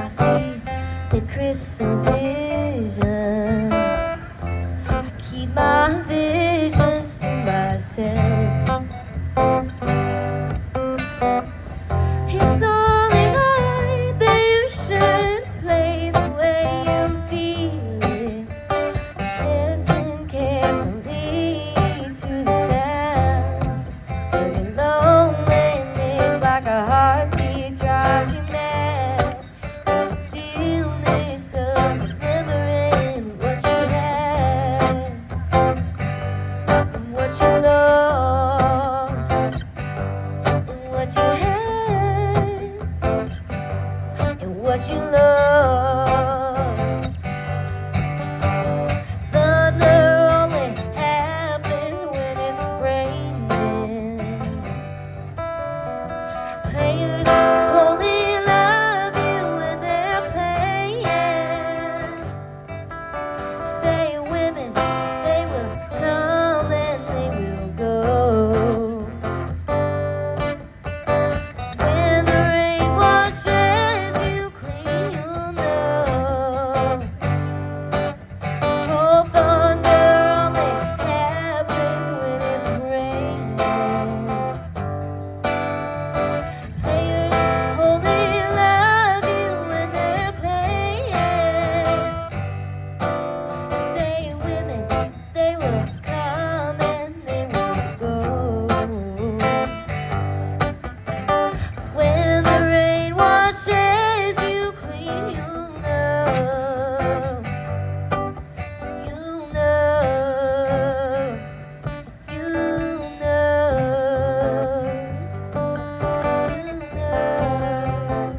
see the crystal vision. I keep my visions to myself. It's only right that you should play the way you feel it. Listen carefully to the sound of your loneliness, like a heartbeat drives you mad. The stillness of remembering what you had and what you lost and what you had and what you lost. Thunder only happens when it's raining. Players only love you when they're playing. Say women, they will come and they will go. When the rain washes you clean, you'll know. Oh, thunder only happens when it's raining. Players only love you when they're playing. Say women, they will come and they will go. When the rain washes you clean, you'll know. You'll know. You'll know. You'll know.